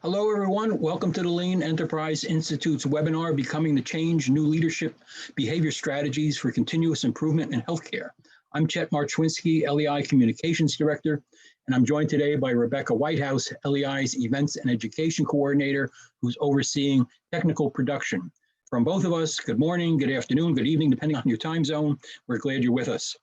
Hello, everyone. Welcome to the Lean Enterprise Institute's webinar, Becoming the Change, New Leadership Behavior Strategies for Continuous Improvement in Healthcare. I'm Chet Marchwinski, LEI Communications Director, and I'm joined today by Rebecca Whitehouse, LEI's Events and Education Coordinator, who's overseeing technical production. From both of us, good morning, good afternoon, good evening, depending on your time zone. We're glad you're with us.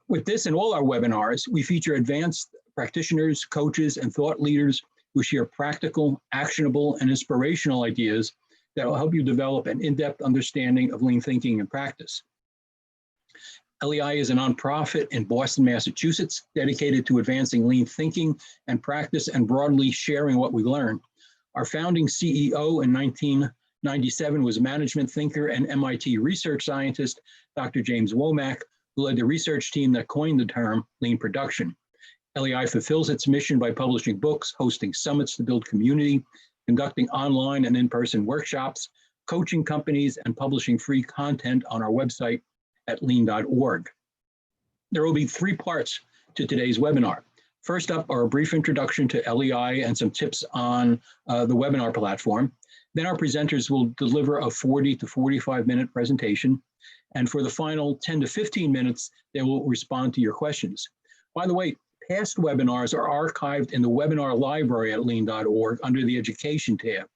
With this and all our webinars, we feature advanced practitioners, coaches, and thought leaders who share practical, actionable, and inspirational ideas that will help you develop an in-depth understanding of lean thinking and practice. LEI is a nonprofit in Boston, Massachusetts, dedicated to advancing lean thinking and practice and broadly sharing what we learn. Our founding CEO in 1997 was a management thinker and MIT research scientist, Dr. James Womack, who led the research team that coined the term lean production. LEI fulfills its mission by publishing books, hosting summits to build community, conducting online and in-person workshops, coaching companies, and publishing free content on our website at lean.org. There will be three parts to today's webinar. First up are a brief introduction to LEI and some tips on the webinar platform. Then our presenters will deliver a 40 to 45-minute presentation. And for the final 10 to 15 minutes, they will respond to your questions. By the way, past webinars are archived in the webinar library at lean.org under the Education tab.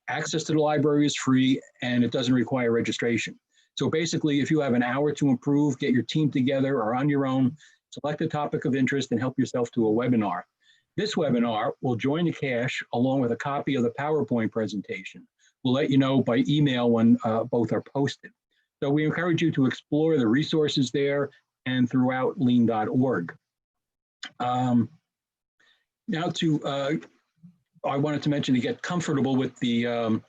Access to the library is free and it doesn't require registration. So basically, if you have an hour to improve, get your team together or on your own, select a topic of interest and help yourself to a webinar. This webinar will join the cache along with a copy of the PowerPoint presentation. We'll let you know by email when both are posted. So we encourage you to explore the resources there and throughout lean.org. I wanted to mention to get comfortable with the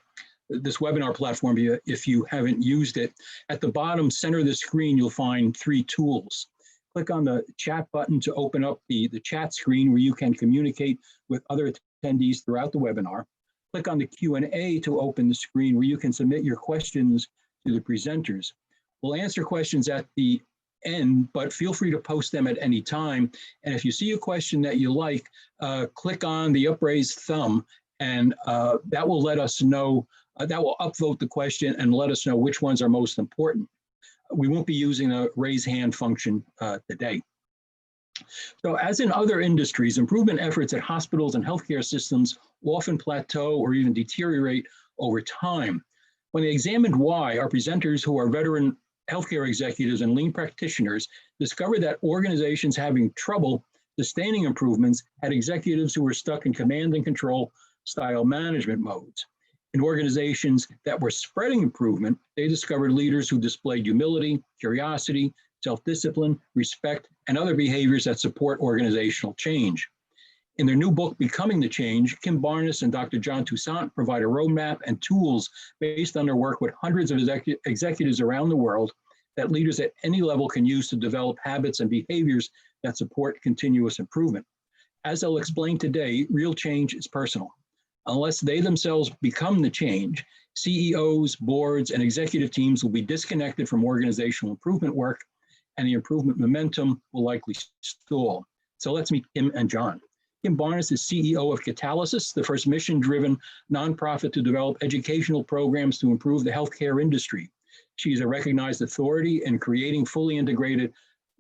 this webinar platform if you haven't used it. At the bottom center of the screen, you'll find three tools. Click on the chat button to open up the chat screen where you can communicate with other attendees throughout the webinar. Click on the Q&A to open the screen where you can submit your questions to the presenters. We'll answer questions at the end, but feel free to post them at any time. And if you see a question that you like, click on the upraised thumb and that will let us know, that will upvote the question and let us know which ones are most important. We won't be using a raise hand function today. So as in other industries, improvement efforts at hospitals and healthcare systems often plateau or even deteriorate over time. When they examined why, our presenters, who are veteran healthcare executives and lean practitioners, discovered that organizations having trouble sustaining improvements had executives who were stuck in command and control style management modes. In organizations that were spreading improvement, they discovered leaders who displayed humility, curiosity, self-discipline, respect, and other behaviors that support organizational change. In their new book, Becoming the Change, Kim Barnes and Dr. John Toussaint provide a roadmap and tools based on their work with hundreds of executives around the world that leaders at any level can use to develop habits and behaviors that support continuous improvement. As I'll explain today, real change is personal. Unless they themselves become the change, CEOs, boards, and executive teams will be disconnected from organizational improvement work, and the improvement momentum will likely stall. So let's meet Kim and John. Kim Barnes is CEO of Catalysis, the first mission-driven nonprofit to develop educational programs to improve the healthcare industry. She's a recognized authority in creating fully integrated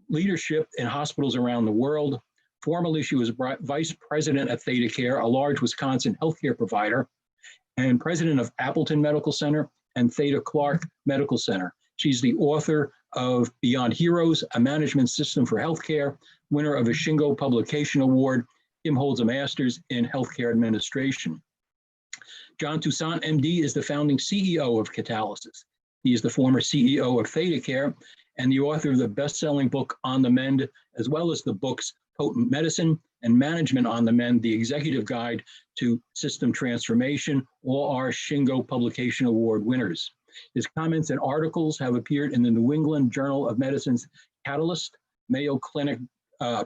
leadership in hospitals around the world. Formerly, she was vice president at ThedaCare, a large Wisconsin healthcare provider, and president of Appleton Medical Center and Theda Clark Medical Center. She's the author of Beyond Heroes, a management system for healthcare, winner of a Shingo Publication Award. Kim holds a master's in healthcare administration. John Toussaint, MD, is the founding CEO of Catalysis. He is the former CEO of ThedaCare and the author of the best-selling book On the Mend, as well as the books Potent Medicine and Management on the Mend, the Executive Guide to System Transformation, all are Shingo Publication Award winners. His comments and articles have appeared in the New England Journal of Medicine's Catalyst, Mayo Clinic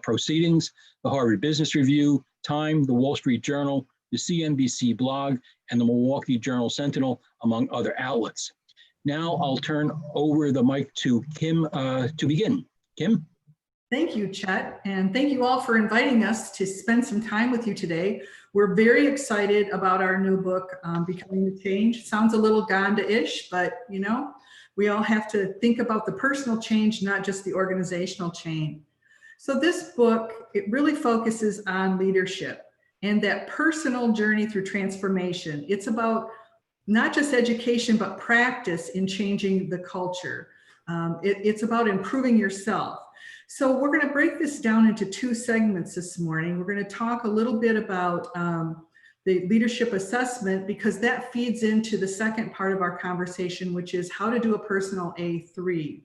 Proceedings, the Harvard Business Review, Time, the Wall Street Journal, the CNBC blog, and the Milwaukee Journal Sentinel, among other outlets. Now I'll turn over the mic to Kim to begin. Kim? Thank you, Chet, and thank you all for inviting us to spend some time with you today. We're very excited about our new book, Becoming the Change. Sounds a little Gandha-ish, but you know, we all have to think about the personal change, not just the organizational change. So this book, it really focuses on leadership and that personal journey through transformation. It's about not just education, but practice in changing the culture. It's about improving yourself. So we're going to break this down into two segments this morning. We're going to talk a little bit about the leadership assessment, because that feeds into the second part of our conversation, which is how to do a personal A3.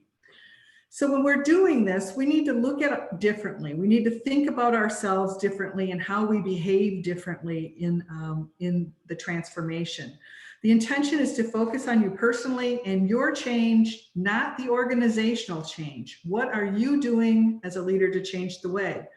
So when we're doing this, we need to look at it differently. We need to think about ourselves differently and how we behave differently in the transformation. The intention is to focus on you personally and your change, not the organizational change. What are you doing as a leader to change the way?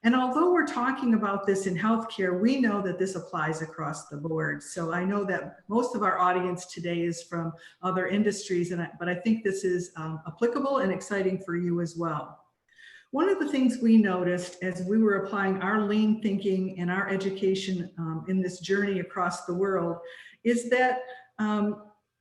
And although we're talking about this in healthcare, we know that this applies across the board. So I know that most of our audience today is from other industries, but I think this is applicable and exciting for you as well. One of the things we noticed as we were applying our lean thinking and our education in this journey across the world is that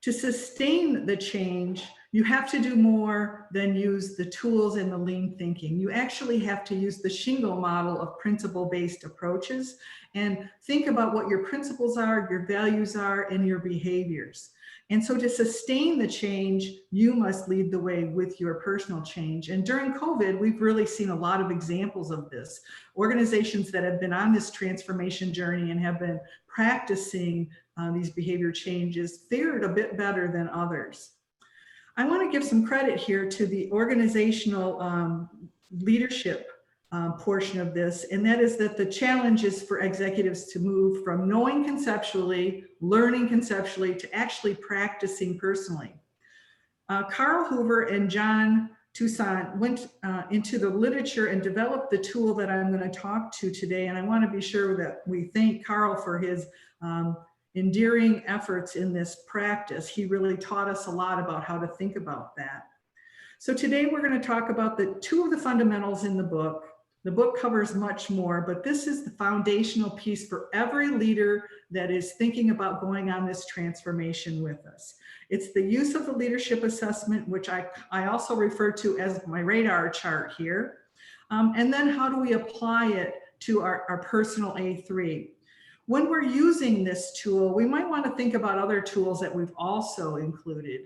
to sustain the change, you have to do more than use the tools in the lean thinking. You actually have to use the Shingo model of principle-based approaches and think about what your principles are, your values are, and your behaviors. And so to sustain the change, you must lead the way with your personal change. And during COVID, we've really seen a lot of examples of this. Organizations that have been on this transformation journey and have been practicing these behavior changes fared a bit better than others. I want to give some credit here to the organizational leadership portion of this, and that is that the challenge is for executives to move from knowing conceptually, learning conceptually, to actually practicing personally. Carl Hoover and John Toussaint went into the literature and developed the tool that I'm going to talk to today, and I want to be sure that we thank Carl for his endearing efforts in this practice. He really taught us a lot about how to think about that. So today we're going to talk about the two of the fundamentals in the book. The book covers much more, but this is the foundational piece for every leader that is thinking about going on this transformation with us. It's the use of the leadership assessment, which I also refer to as my radar chart here. And then how do we apply it to our personal A3? When we're using this tool, we might want to think about other tools that we've also included.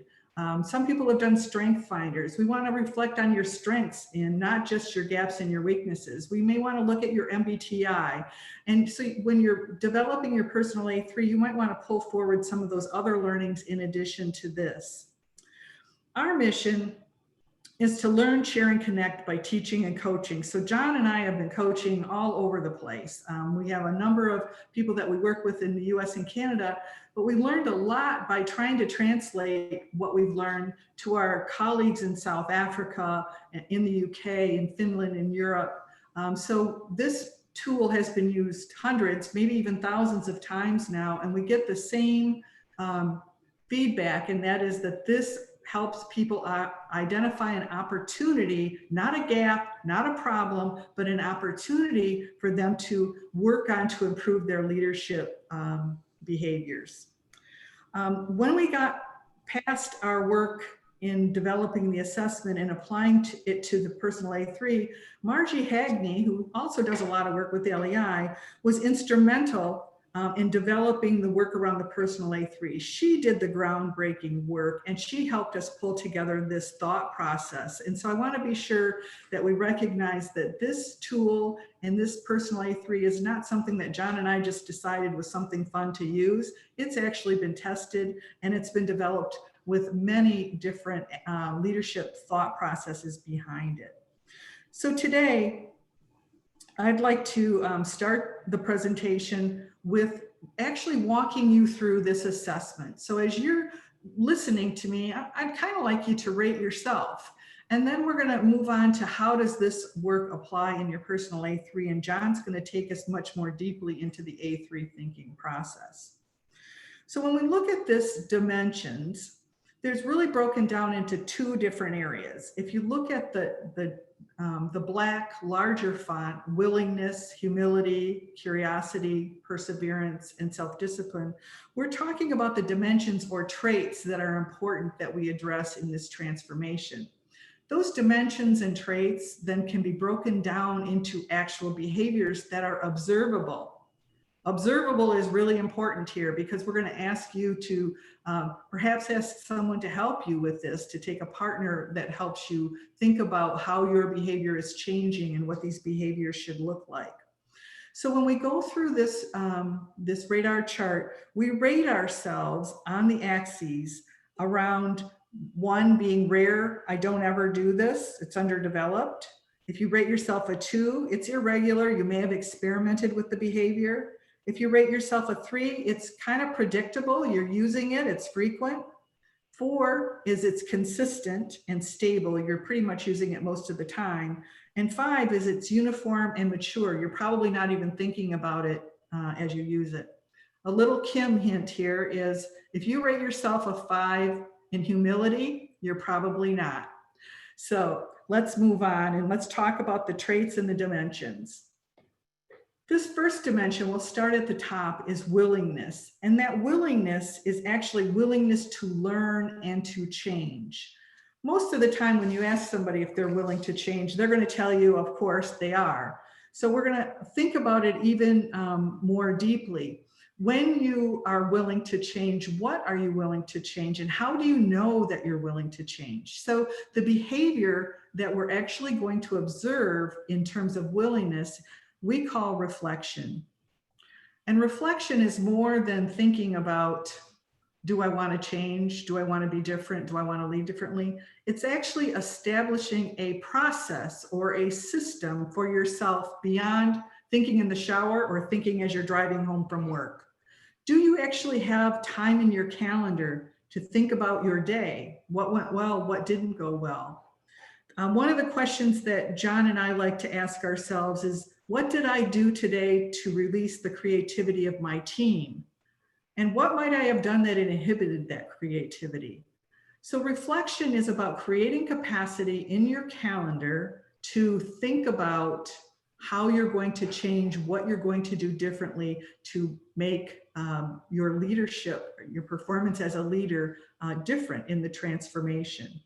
Some people have done strength finders. We want to reflect on your strengths and not just your gaps and your weaknesses. We may want to look at your MBTI. And so when you're developing your personal A3, you might want to pull forward some of those other learnings in addition to this. Our mission is to learn, share, and connect by teaching and coaching. So John and I have been coaching all over the place. We have a number of people that we work with in the US and Canada, but we learned a lot by trying to translate what we've learned to our colleagues in South Africa, in the UK, in Finland, in Europe. So this tool has been used hundreds, maybe even thousands of times now, and we get the same feedback, and that is that this helps people identify an opportunity, not a gap, not a problem, but an opportunity for them to work on to improve their leadership behaviors. When we got past our work in developing the assessment and applying it to the personal A3, Margie Hagney, who also does a lot of work with the LEI, was instrumental in developing the work around the personal A3. She did the groundbreaking work and she helped us pull together this thought process. And so I want to be sure that we recognize that this tool and this personal A3 is not something that John and I just decided was something fun to use. It's actually been tested and it's been developed with many different leadership thought processes behind it. So today, I'd like to start the presentation with actually walking you through this assessment. So as you're listening to me, I'd kind of like you to rate yourself. And then we're going to move on to how does this work apply in your personal A3, and John's going to take us much more deeply into the A3 thinking process. So when we look at this dimensions, there's really broken down into two different areas. If you look at the the black, larger font, willingness, humility, curiosity, perseverance, and self-discipline, we're talking about the dimensions or traits that are important that we address in this transformation. Those dimensions and traits then can be broken down into actual behaviors that are observable. Observable is really important here because we're going to ask you to perhaps ask someone to help you with this, to take a partner that helps you think about how your behavior is changing and what these behaviors should look like. So when we go through this, this radar chart, we rate ourselves on the axes around 1 being rare, I don't ever do this, it's underdeveloped. If you rate yourself a 2, it's irregular, you may have experimented with the behavior. If you rate yourself a 3, it's kind of predictable, you're using it, it's frequent. 4 is it's consistent and stable, you're pretty much using it most of the time. And 5 is it's uniform and mature, you're probably not even thinking about it as you use it. A little Kim hint here is if you rate yourself a 5 in humility, you're probably not. So let's move on and let's talk about the traits and the dimensions. This first dimension, we'll start at the top, is willingness. And that willingness is actually willingness to learn and to change. Most of the time when you ask somebody if they're willing to change, they're going to tell you, of course, they are. So we're going to think about it even more deeply. When you are willing to change, what are you willing to change? And how do you know that you're willing to change? So the behavior that we're actually going to observe in terms of willingness, we call reflection. And reflection is more than thinking about, do I want to change? Do I want to be different? Do I want to lead differently? It's actually establishing a process or a system for yourself beyond thinking in the shower or thinking as you're driving home from work. Do you actually have time in your calendar to think about your day? What went well? What didn't go well? One of the questions that John and I like to ask ourselves is, what did I do today to release the creativity of my team? And what might I have done that inhibited that creativity? So reflection is about creating capacity in your calendar to think about how you're going to change, what you're going to do differently to make your leadership, your performance as a leader different in the transformation.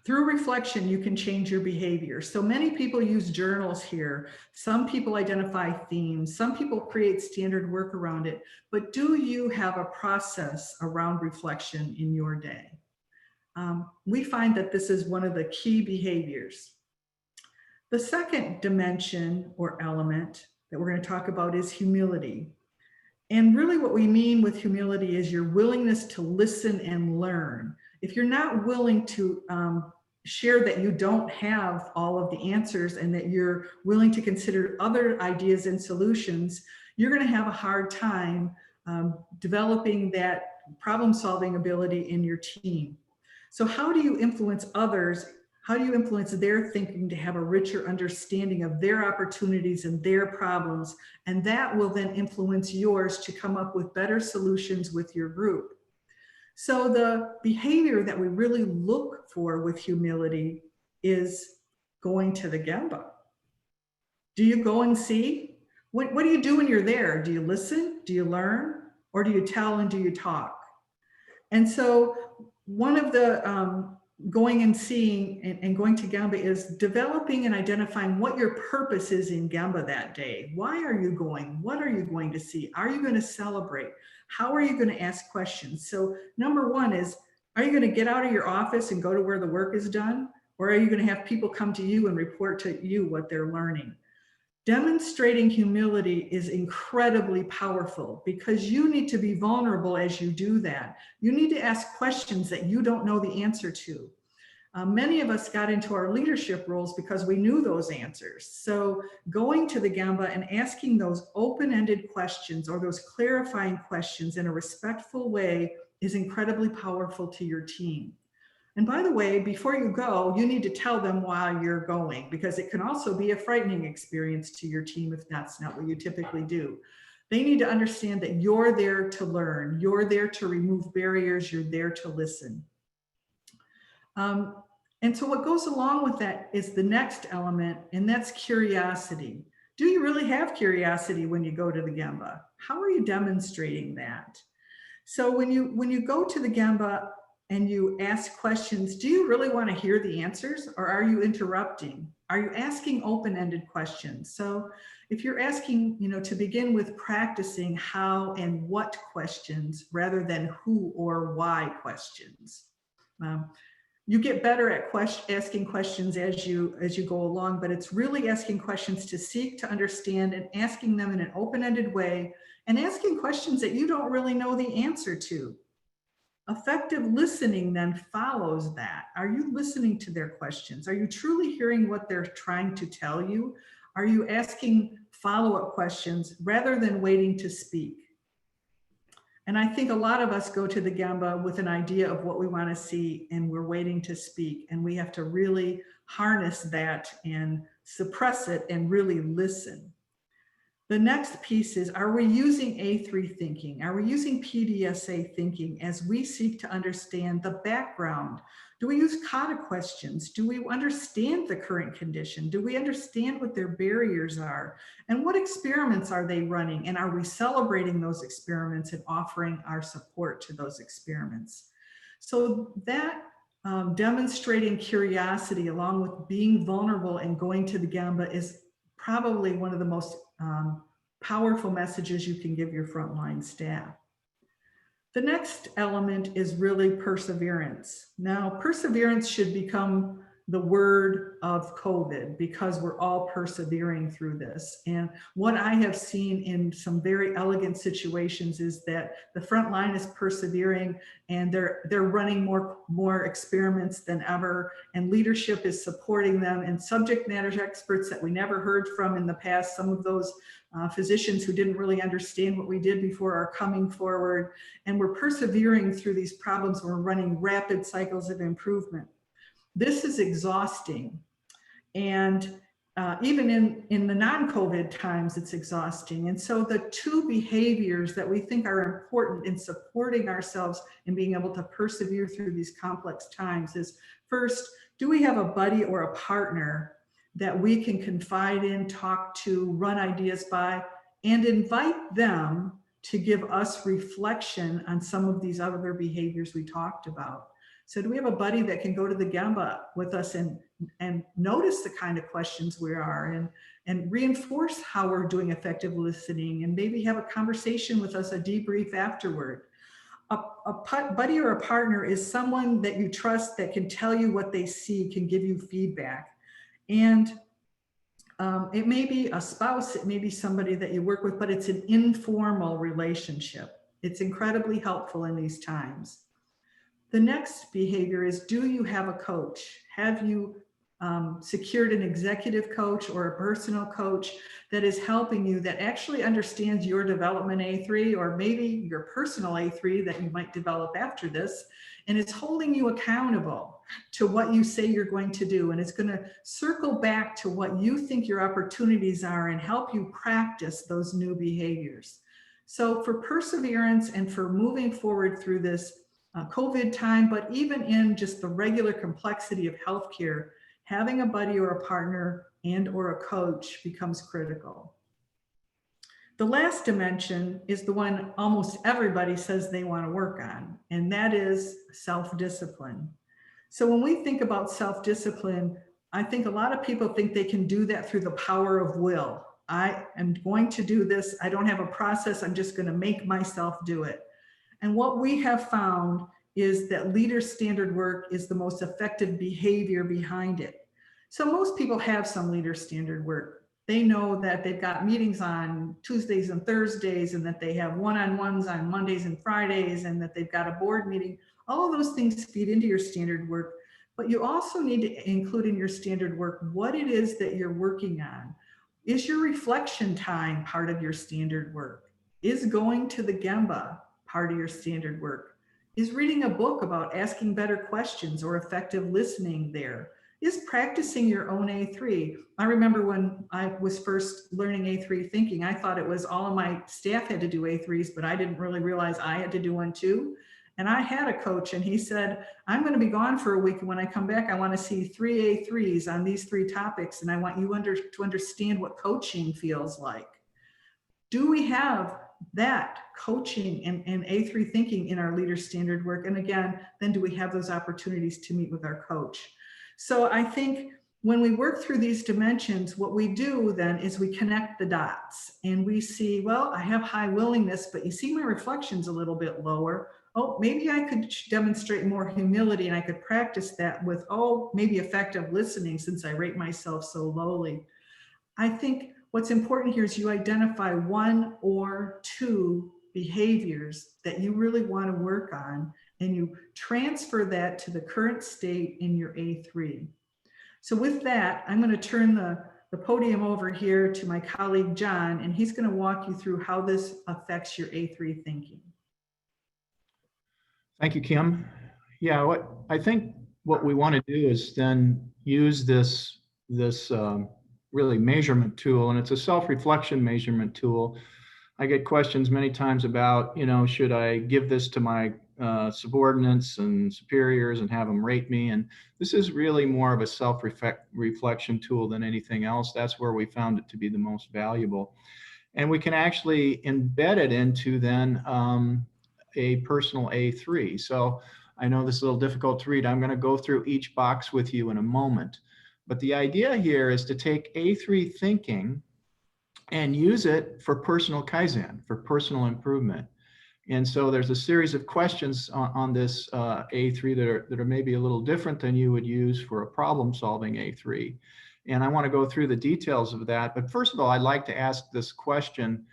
Through reflection, you can change your behavior. So many people use journals here. Some people identify themes. Some people create standard work around it. But do you have a process around reflection in your day? We find that this is one of the key behaviors. The second dimension or element that we're going to talk about is humility. And really what we mean with humility is your willingness to listen and learn. If you're not willing to share that you don't have all of the answers and that you're willing to consider other ideas and solutions, you're going to have a hard time developing that problem-solving ability in your team. So how do you influence others? How do you influence their thinking to have a richer understanding of their opportunities and their problems? And that will then influence yours to come up with better solutions with your group. So the behavior that we really look for with humility is going to the Gemba. Do you go and see? What do you do when you're there? Do you listen? Do you learn? Or do you tell and do you talk? And so one of the going and seeing and going to Gemba is developing and identifying what your purpose is in Gemba that day. Why are you going? What are you going to see? Are you going to celebrate? How are you going to ask questions? So number one is, are you going to get out of your office and go to where the work is done? Or are you going to have people come to you and report to you what they're learning? Demonstrating humility is incredibly powerful because you need to be vulnerable as you do that. You need to ask questions that you don't know the answer to. Many of us got into our leadership roles because we knew those answers. So going to the Gemba and asking those open-ended questions or those clarifying questions in a respectful way is incredibly powerful to your team. And by the way, before you go, you need to tell them why you're going, because it can also be a frightening experience to your team if that's not what you typically do. They need to understand that you're there to learn, you're there to remove barriers, you're there to listen. And so what goes along with that is the next element, and that's curiosity. Do you really have curiosity when you go to the Gemba? How are you demonstrating that? So when you go to the Gemba and you ask questions, do you really want to hear the answers, or are you interrupting? Are you asking open-ended questions? So if you're asking, to begin with practicing how and what questions rather than who or why questions. You get better at asking questions as you go along, but it's really asking questions to seek to understand and asking them in an open-ended way, and asking questions that you don't really know the answer to. Effective listening then follows that. Are you listening to their questions? Are you truly hearing what they're trying to tell you? Are you asking follow-up questions rather than waiting to speak? And I think a lot of us go to the Gemba with an idea of what we want to see, and we're waiting to speak. And we have to really harness that and suppress it and really listen. The next piece is, are we using A3 thinking? Are we using PDSA thinking as we seek to understand the background? Do we use kata questions? Do we understand the current condition? Do we understand what their barriers are? And what experiments are they running? And are we celebrating those experiments and offering our support to those experiments? So that demonstrating curiosity along with being vulnerable and going to the Gemba is probably one of the most powerful messages you can give your frontline staff. The next element is really perseverance. Now, perseverance should become the word of COVID, because we're all persevering through this. And what I have seen in some very elegant situations is that the front line is persevering, and they're running more experiments than ever, and leadership is supporting them, and subject matter experts that we never heard from in the past, some of those physicians who didn't really understand what we did before, are coming forward, and we're persevering through these problems. We're running rapid cycles of improvement. This is exhausting. And even in the non-COVID times, it's exhausting. And so the two behaviors that we think are important in supporting ourselves and being able to persevere through these complex times is, first, do we have a buddy or a partner that we can confide in, talk to, run ideas by, and invite them to give us reflection on some of these other behaviors we talked about? So do we have a buddy that can go to the Gemba with us and notice the kind of questions we are, and reinforce how we're doing effective listening, and maybe have a conversation with us, a debrief afterward? A buddy or a partner is someone that you trust, that can tell you what they see, can give you feedback. And it may be a spouse, it may be somebody that you work with, but it's an informal relationship. It's incredibly helpful in these times. The next behavior is, do you have a coach? Have you secured an executive coach or a personal coach that is helping you, that actually understands your development A3, or maybe your personal A3 that you might develop after this, and is holding you accountable to what you say you're going to do, and it's going to circle back to what you think your opportunities are and help you practice those new behaviors. So for perseverance and for moving forward through this COVID time, but even in just the regular complexity of healthcare, having a buddy or a partner and or a coach becomes critical. The last dimension is the one almost everybody says they want to work on, and that is self-discipline. So when we think about self-discipline, I think a lot of people think they can do that through the power of will. I am going to do this. I don't have a process. I'm just going to make myself do it. And what we have found is that leader standard work is the most effective behavior behind it. So most people have some leader standard work. They know that they've got meetings on Tuesdays and Thursdays, and that they have one-on-ones on Mondays and Fridays, and that they've got a board meeting. All of those things feed into your standard work, but you also need to include in your standard work what it is that you're working on. Is your reflection time part of your standard work? Is going to the Gemba part of your standard work? Is reading a book about asking better questions or effective listening there? Is practicing your own A3? I remember when I was first learning A3 thinking, I thought it was all of my staff had to do A3s, but I didn't really realize I had to do one too. And I had a coach and he said, I'm going to be gone for a week. And when I come back, I want to see 3 A3s on these 3 topics. And I want you to understand what coaching feels like. Do we have that coaching and A3 thinking in our leader standard work? And again, then do we have those opportunities to meet with our coach? So I think when we work through these dimensions, what we do then is we connect the dots and we see, well, I have high willingness, but you see my reflection's a little bit lower. Oh, maybe I could demonstrate more humility and I could practice that with, oh, maybe effective listening since I rate myself so lowly. I think what's important here is you identify 1 or 2 behaviors that you really want to work on, and you transfer that to the current state in your A3. So with that, I'm going to turn the podium over here to my colleague, John, and he's going to walk you through how this affects your A3 thinking. Thank you, Kim. Yeah, I think what we want to do is then use this really measurement tool, and it's a self-reflection measurement tool. I get questions many times about, should I give this to my subordinates and superiors and have them rate me? And this is really more of a self-reflection tool than anything else. That's where we found it to be the most valuable. And we can actually embed it into then a personal A3. So I know this is a little difficult to read. I'm going to go through each box with you in a moment. But the idea here is to take A3 thinking and use it for personal Kaizen, for personal improvement. And so there's a series of questions on this A3 that are maybe a little different than you would use for a problem-solving A3. And I want to go through the details of that. But first of all, I'd like to ask this question.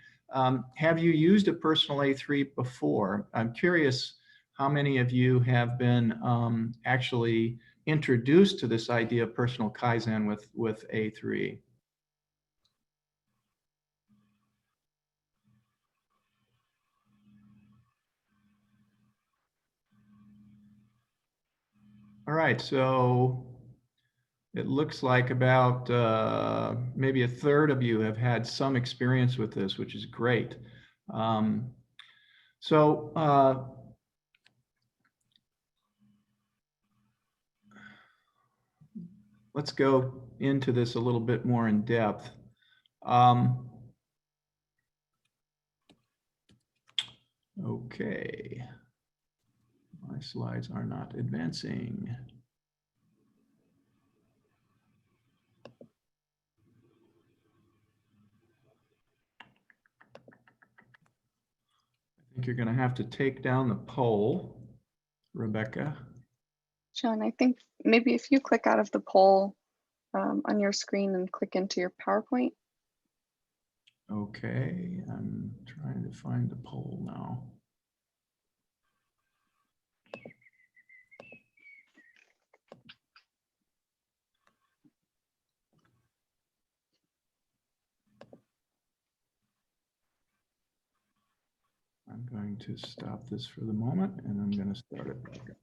Have you used a personal A3 before? I'm curious how many of you have been actually introduced to this idea of personal Kaizen with A3. All right, so it looks like about maybe a third of you have had some experience with this, which is great. Let's go into this a little bit more in depth. Okay. My slides are not advancing. I think you're going to have to take down the poll, Rebecca. John, I think maybe if you click out of the poll on your screen and click into your PowerPoint. Okay, I'm trying to find the poll now. I'm going to stop this for the moment and I'm going to start it back up.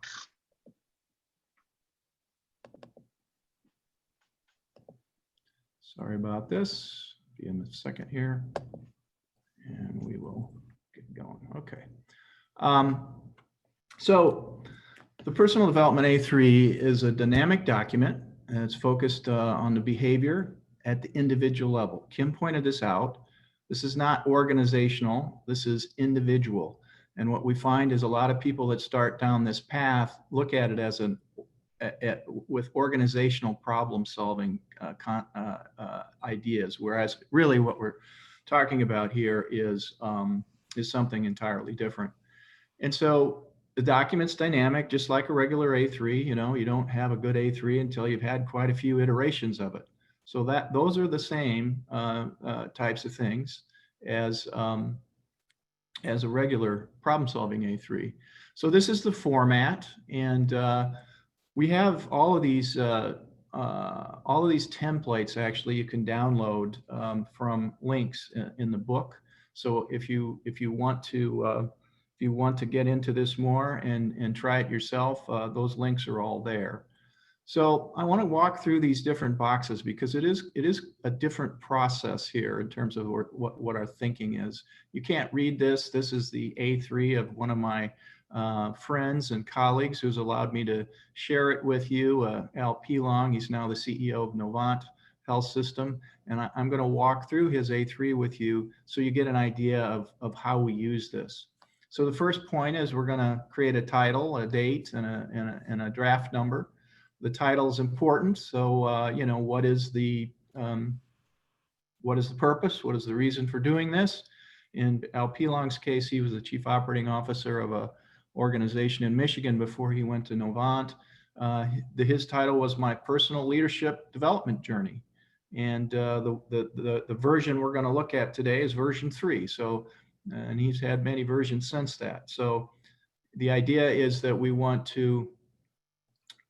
Sorry about this. Be in a second here and we will get going. Okay. So the personal development A3 is a dynamic document and it's focused on the behavior at the individual level. Kim pointed this out. This is not organizational, this is individual. And what we find is a lot of people that start down this path look at it as with organizational problem solving ideas, whereas really what we're talking about here is something entirely different. And so the document's dynamic, just like a regular A3. You don't have a good A3 until you've had quite a few iterations of it. So those are the same types of things as a regular problem-solving A3. So this is the format, and we have all of these templates. Actually, you can download from links in the book. So if you want to get into this more and try it yourself, those links are all there. So I want to walk through these different boxes because it is a different process here in terms of what our thinking is. You can't read this. This is the A3 of one of my friends and colleagues who's allowed me to share it with you. Al Pilong, he's now the CEO of Novant Health System. And I'm going to walk through his A3 with you so you get an idea of how we use this. So the first point is we're going to create a title, a date, and a draft number. The title is important. So, you know, what is the purpose? What is the reason for doing this? In Al Pilong's case, he was the chief operating officer of a organization in Michigan before he went to Novant. His title was My Personal Leadership Development Journey. And the version we're going to look at today is version 3. So, and he's had many versions since that. So the idea is that we want to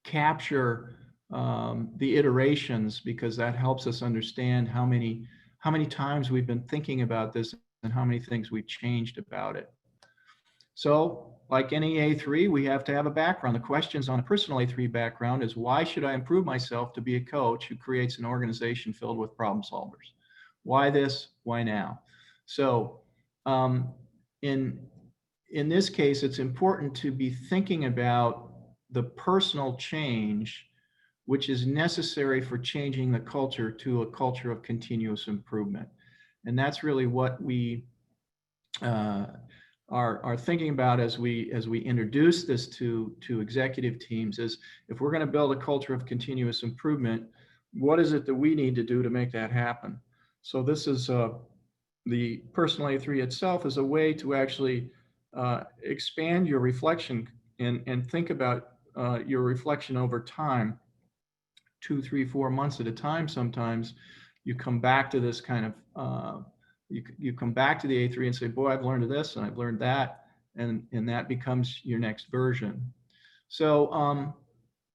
capture the iterations, because that helps us understand how many times we've been thinking about this and how many things we've changed about it. So like any A3, we have to have a background. The questions on a personal A3 background is, why should I improve myself to be a coach who creates an organization filled with problem solvers? Why this? Why now? So in this case, it's important to be thinking about the personal change which is necessary for changing the culture to a culture of continuous improvement. And that's really what we are thinking about as we introduce this to executive teams, is if we're going to build a culture of continuous improvement, what is it that we need to do to make that happen? So this is the personal A3 itself is a way to actually expand your reflection and think about your reflection over time, 2, 3, 4 months at a time. Sometimes you come back to this kind of you come back to the A3 and say, boy, I've learned this and I've learned that, and that becomes your next version. So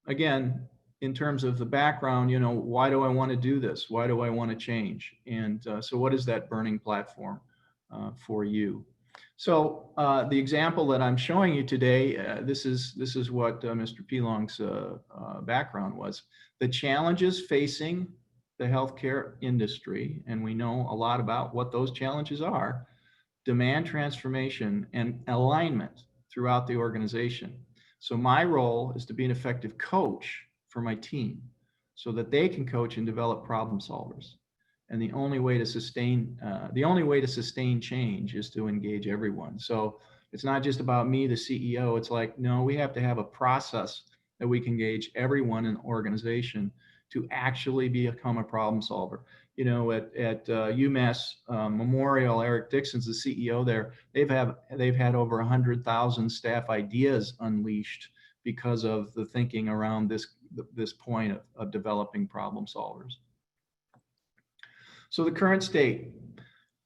again, in terms of the background, you know, why do I want to do this? Why do I want to change? And so what is that burning platform for you? So the example that I'm showing you today, this is what Mr. Pilong's background was. The challenges facing the healthcare industry, and we know a lot about what those challenges are: demand transformation and alignment throughout the organization. So my role is to be an effective coach for my team so that they can coach and develop problem solvers. And the only way to sustain change is to engage everyone. So it's not just about me, the CEO. It's like, no, we have to have a process that we can engage everyone in the organization to actually become a problem solver. You know, at UMass Memorial, Eric Dixon's the CEO there. They've had over 100,000 staff ideas unleashed because of the thinking around this point of developing problem solvers. So the current state,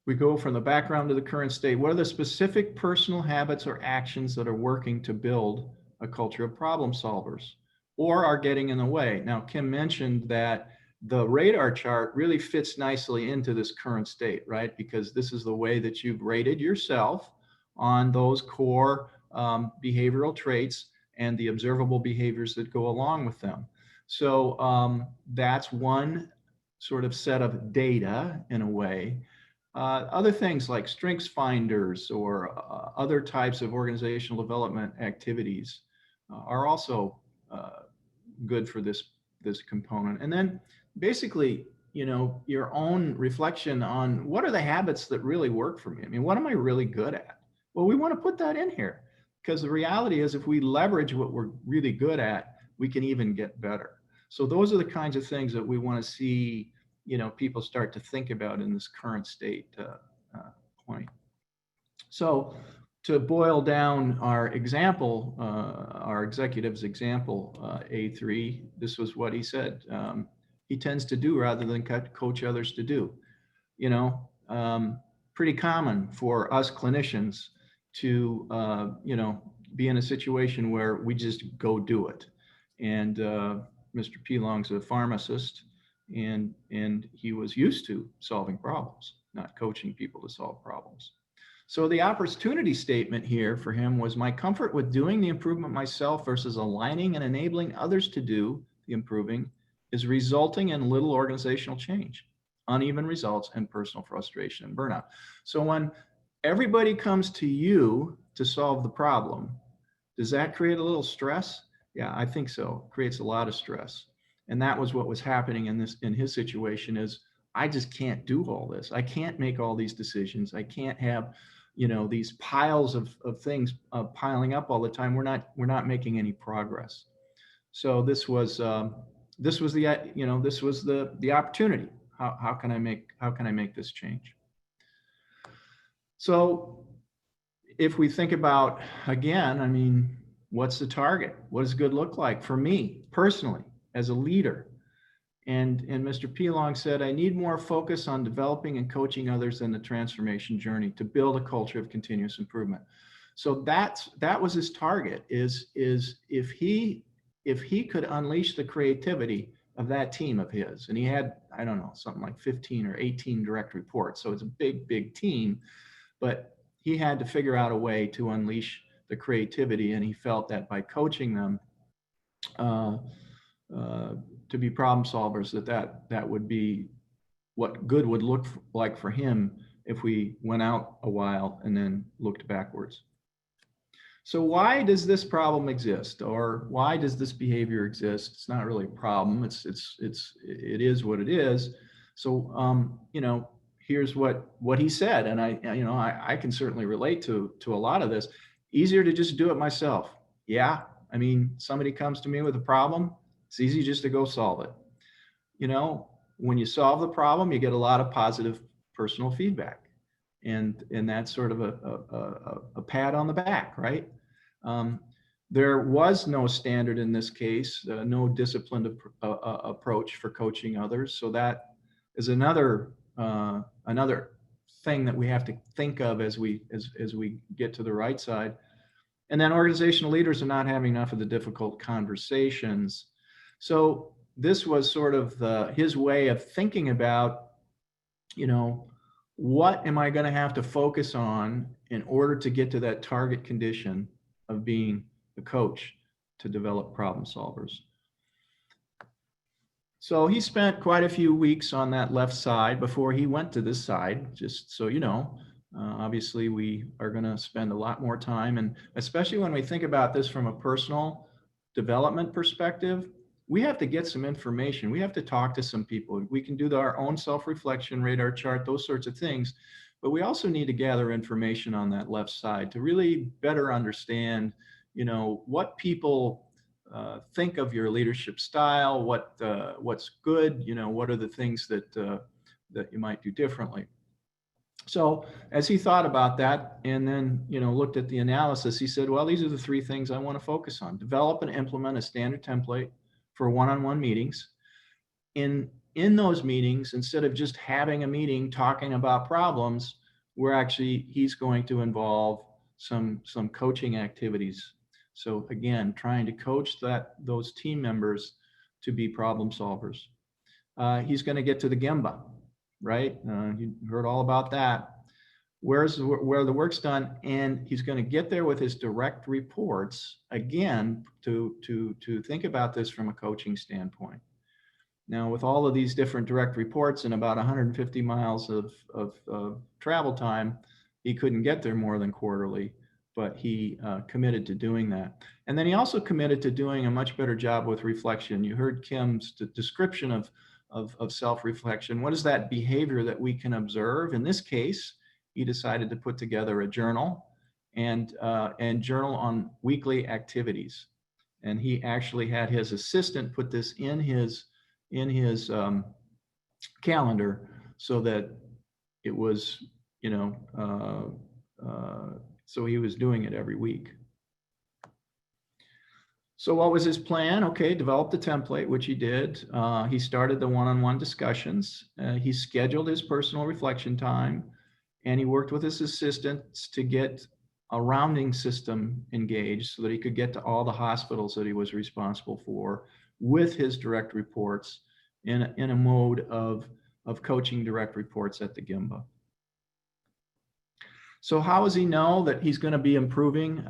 we go from the background to the current state. What are the specific personal habits or actions that are working to build a culture of problem solvers or are getting in the way? Now, Kim mentioned that the radar chart really fits nicely into this current state, right? Because this is the way that you've rated yourself on those core behavioral traits and the observable behaviors that go along with them. So that's one sort of set of data in a way. Other things like strengths finders or other types of organizational development activities are also good for this component. And then basically, you know, your own reflection on what are the habits that really work for me? I mean, what am I really good at? Well, we want to put that in here, because the reality is if we leverage what we're really good at, we can even get better. So those are the kinds of things that we want to see, you know, people start to think about in this current state point. So to boil down our example, our executive's example, A3, this was what he said. He tends to do rather than coach others to do. You know, pretty common for us clinicians to, you know, be in a situation where we just go do it. And Mr. Pilong's a pharmacist, and he was used to solving problems, not coaching people to solve problems. So the opportunity statement here for him was, my comfort with doing the improvement myself versus aligning and enabling others to do the improving is resulting in little organizational change, uneven results, and personal frustration and burnout. So when everybody comes to you to solve the problem, Does that create a little stress? Yeah, I think so. It creates a lot of stress. And that was what was happening in his situation is I just can't do all this. I can't make all these decisions. I can't have, these piles of things piling up all the time. We're not making any progress. So this was the opportunity. How can I make this change? So if we think about, again, I mean, what's the target? What does good look like for me personally as a leader? And Mr. Pelong said, I need more focus on developing and coaching others in the transformation journey to build a culture of continuous improvement. So that was his target, is if he could unleash the creativity of that team of his, and he had, I don't know, something like 15 or 18 direct reports. So it's a big team, but he had to figure out a way to unleash the creativity. And he felt that by coaching them to be problem solvers, that would be what good would look like for him if we went out a while and then looked backwards. So why does this problem exist, or why does this behavior exist? It's not really a problem. It is what it is. So here's what he said, and I can certainly relate to a lot of this. Easier to just do it myself. Yeah, I mean, somebody comes to me with a problem. It's easy just to go solve it. When you solve the problem, you get a lot of positive personal feedback, and that's sort of a pat on the back, right? There was no standard in this case, no disciplined approach for coaching others. So that is another thing that we have to think of as we get to the right side. And then organizational leaders are not having enough of the difficult conversations. So this was sort of his way of thinking about, what am I going to have to focus on in order to get to that target condition of being a coach to develop problem solvers. So he spent quite a few weeks on that left side before he went to this side, just so you know. Obviously, we are going to spend a lot more time, and especially when we think about this from a personal development perspective, we have to get some information. We have to talk to some people. We can do our own self-reflection, radar chart, those sorts of things, but we also need to gather information on that left side to really better understand, what people think of your leadership style, what's good, what are the things that you might do differently. So as he thought about that and then, looked at the analysis, he said, well, these are the three things I want to focus on. Develop and implement a standard template for one-on-one meetings. In those meetings, instead of just having a meeting talking about problems, he's going to involve some coaching activities. So again, trying to coach those team members to be problem solvers. He's going to get to the Gemba, right? You heard all about that. Where the work's done, and he's going to get there with his direct reports again to think about this from a coaching standpoint. Now, with all of these different direct reports and about 150 miles of travel time, he couldn't get there more than quarterly, but he committed to doing that. And then he also committed to doing a much better job with reflection. You heard Kim's description of self-reflection. What is that behavior that we can observe? In this case, he decided to put together a journal and journal on weekly activities. And he actually had his assistant put this in his calendar so that it was, so he was doing it every week. So what was his plan? Okay, develop the template, which he did. He started the one-on-one discussions. He scheduled his personal reflection time, and he worked with his assistants to get a rounding system engaged so that he could get to all the hospitals that he was responsible for with his direct reports in a mode of coaching direct reports at the Gemba. So how does he know that he's going to be improving?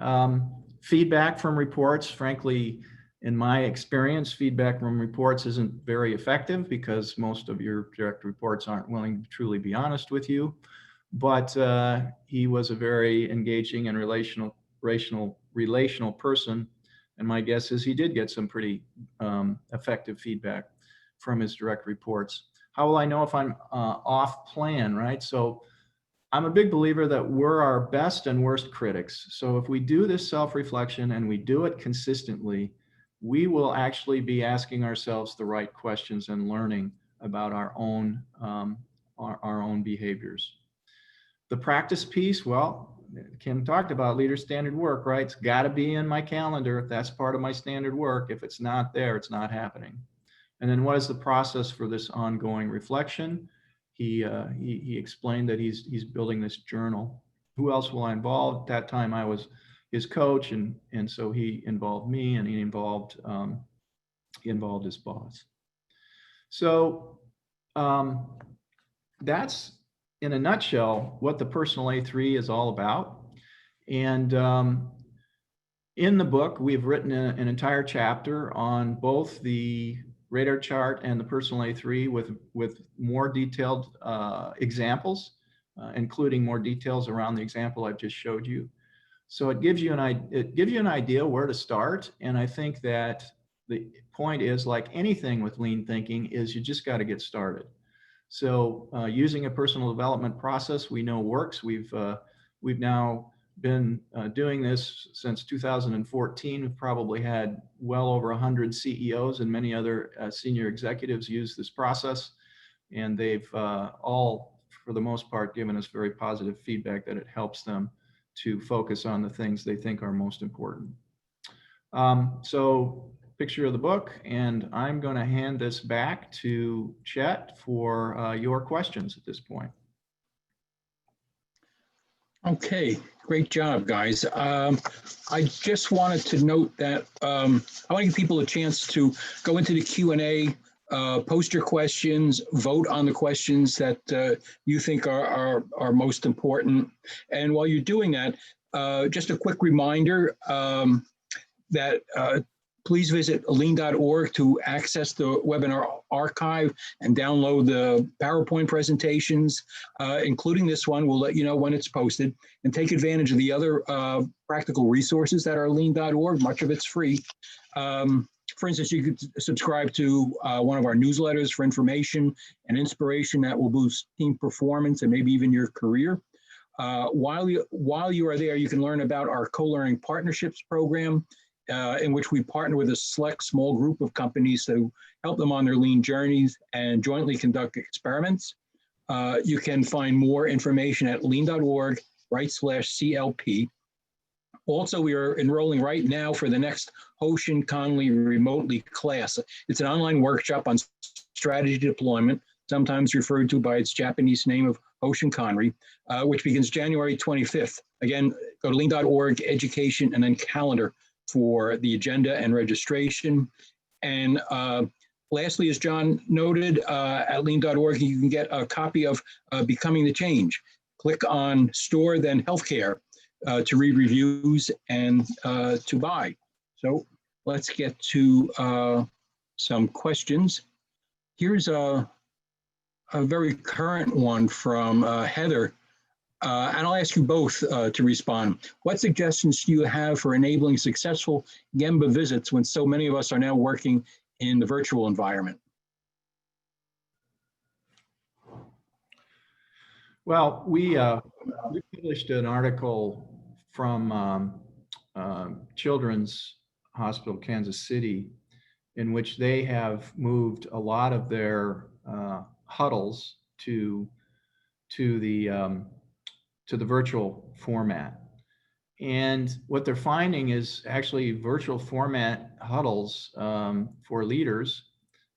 Feedback from reports, frankly, in my experience, feedback from reports isn't very effective because most of your direct reports aren't willing to truly be honest with you. But he was a very engaging and relational relational person. And my guess is he did get some pretty effective feedback from his direct reports. How will I know if I'm off plan, right? So I'm a big believer that we're our best and worst critics. So if we do this self-reflection and we do it consistently, we will actually be asking ourselves the right questions and learning about our own behaviors. The practice piece, well, Kim talked about leader standard work, right? It's got to be in my calendar. That's part of my standard work. If it's not there, it's not happening. And then what is the process for this ongoing reflection? He explained that he's building this journal. Who else will I involve? At that time, I was his coach, and so he involved me, and he involved his boss. So that's, in a nutshell, what the Personal A3 is all about. And in the book, we've written an entire chapter on both the radar chart and the Personal A3 with more detailed examples, including more details around the example I've just showed you. So it gives you an idea where to start. And I think that the point is, like anything with lean thinking, is you just got to get started. So using a personal development process we know works. We've now been doing this since 2014. We've probably had well over 100 CEOs and many other senior executives use this process. And they've all, for the most part, given us very positive feedback that it helps them to focus on the things they think are most important. So picture of the book, and I'm going to hand this back to Chet for your questions at this point. Okay, great job, guys. I just wanted to note that I want to give people a chance to go into the Q&A, post your questions, vote on the questions that you think are most important. And while you're doing that, just a quick reminder that please visit lean.org to access the webinar archive and download the PowerPoint presentations, including this one. We'll let you know when it's posted, and take advantage of the other practical resources that are lean.org. Much of it's free. For instance, you could subscribe to one of our newsletters for information and inspiration that will boost team performance and maybe even your career. While you are there, you can learn about our co-learning partnerships program, in which we partner with a select small group of companies to help them on their lean journeys and jointly conduct experiments. You can find more information at lean.org/CLP. Also, we are enrolling right now for the next Hoshin Conley Remotely class. It's an online workshop on strategy deployment, sometimes referred to by its Japanese name of Hoshin Conley, which begins January 25th. Again, go to lean.org, education, and then calendar for the agenda and registration. And lastly, as John noted, at lean.org, you can get a copy of Becoming the Change. Click on Store, then Healthcare to read reviews and to buy. So let's get to some questions. Here's a very current one from Heather. And I'll ask you both to respond. What suggestions do you have for enabling successful Gemba visits when so many of us are now working in the virtual environment? Well, we published an article from Children's Hospital Kansas City, in which they have moved a lot of their huddles to the virtual format. And what they're finding is actually virtual format huddles for leaders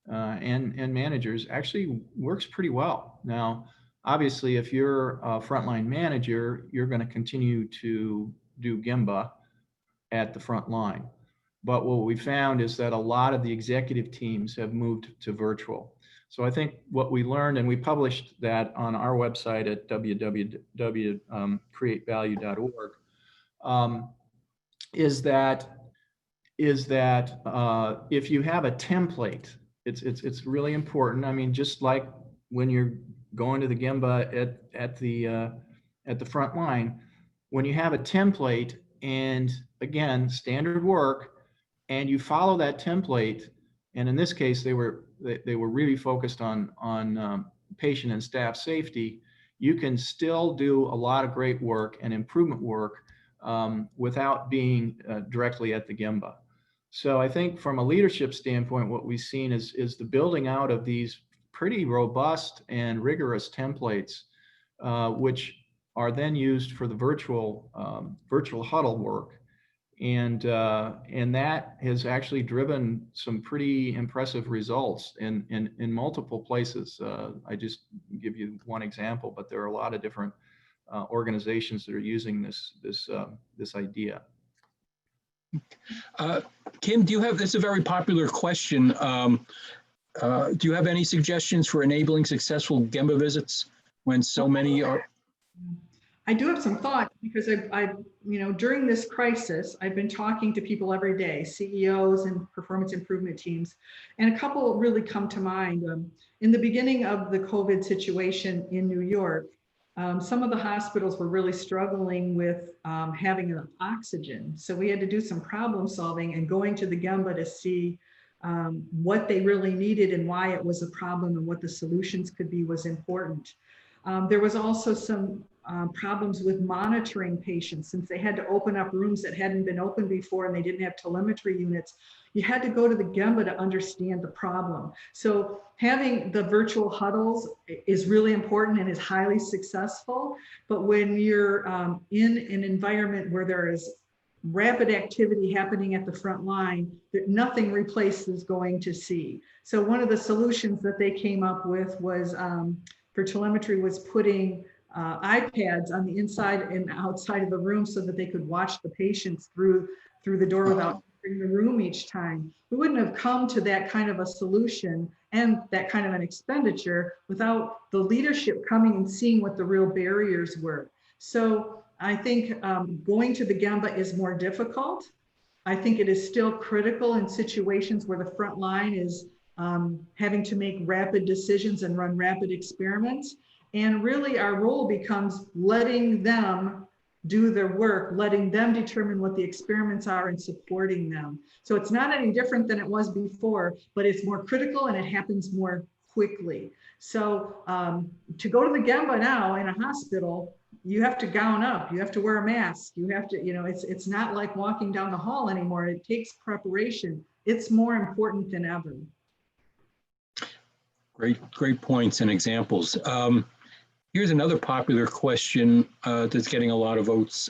and managers actually works pretty well. Now, obviously, if you're a frontline manager, you're going to continue to do Gemba at the front line. But what we found is that a lot of the executive teams have moved to virtual. So I think what we learned, and we published that on our website at www.createvalue.org, is that if you have a template, it's really important. I mean, just like when you're going to the Gemba at the front line, when you have a template and again, standard work, and you follow that template. And in this case, they were really focused on patient and staff safety. You can still do a lot of great work and improvement work without being directly at the Gemba. So I think from a leadership standpoint, what we've seen is the building out of these pretty robust and rigorous templates, which are then used for the virtual huddle work. And that has actually driven some pretty impressive results in multiple places. I just give you one example, but there are a lot of different organizations that are using this idea. Kim, do you have, this is a very popular question. Do you have any suggestions for enabling successful Gemba visits when so many are? I do have some thoughts because during this crisis, I've been talking to people every day, CEOs and performance improvement teams, and a couple really come to mind. In the beginning of the COVID situation in New York, some of the hospitals were really struggling with having enough oxygen. So we had to do some problem solving and going to the Gemba to see what they really needed and why it was a problem and what the solutions could be was important. There was also some problems with monitoring patients since they had to open up rooms that hadn't been opened before and they didn't have telemetry units. You had to go to the Gemba to understand the problem. So having the virtual huddles is really important and is highly successful. But when you're in an environment where there is rapid activity happening at the front line, that nothing replaces going to see. So one of the solutions that they came up with was for telemetry was putting iPads on the inside and outside of the room so that they could watch the patients through the door without entering the room each time. We wouldn't have come to that kind of a solution and that kind of an expenditure without the leadership coming and seeing what the real barriers were. So I think going to the Gemba is more difficult. I think it is still critical in situations where the front line is having to make rapid decisions and run rapid experiments. And really our role becomes letting them do their work, letting them determine what the experiments are and supporting them. So it's not any different than it was before, but it's more critical and it happens more quickly. So to go to the Gemba now in a hospital, you have to gown up, you have to wear a mask, you have to, it's not like walking down the hall anymore. It takes preparation. It's more important than ever. Great points and examples. Here's another popular question that's getting a lot of votes.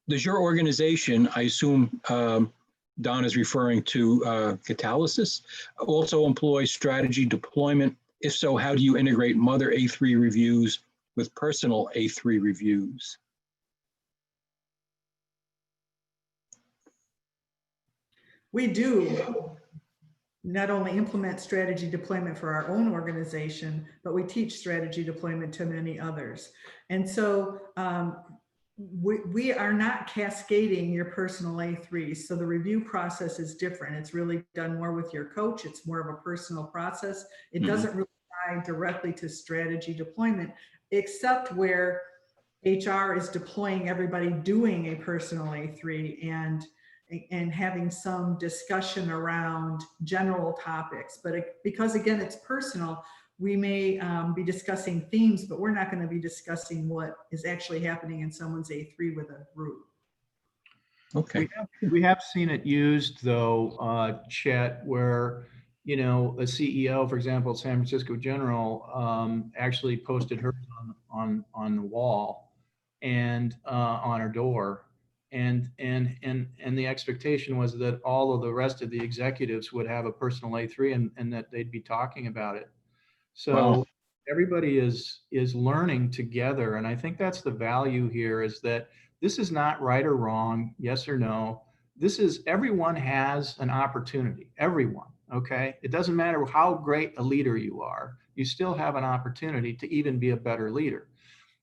Does your organization, I assume Don is referring to Catalysis, also employ strategy deployment? If so, how do you integrate Mother A3 reviews with personal A3 reviews? We do not only implement strategy deployment for our own organization, but we teach strategy deployment to many others. And so we are not cascading your personal A3s. So the review process is different. It's really done more with your coach. It's more of a personal process. It doesn't really tie directly to strategy deployment, except where HR is deploying everybody doing a personal A3 and having some discussion around general topics. But because again, it's personal, we may be discussing themes, but we're not going to be discussing what is actually happening in someone's A3 with a group. Okay. We have seen it used though, Chet, where, a CEO, for example, San Francisco General, actually posted hers on the wall and on her door. And the expectation was that all of the rest of the executives would have a personal A3 and that they'd be talking about it. So wow. Everybody is learning together. And I think that's the value here, is that this is not right or wrong, yes or no. This is, everyone has an opportunity, everyone, okay? It doesn't matter how great a leader you are, you still have an opportunity to even be a better leader.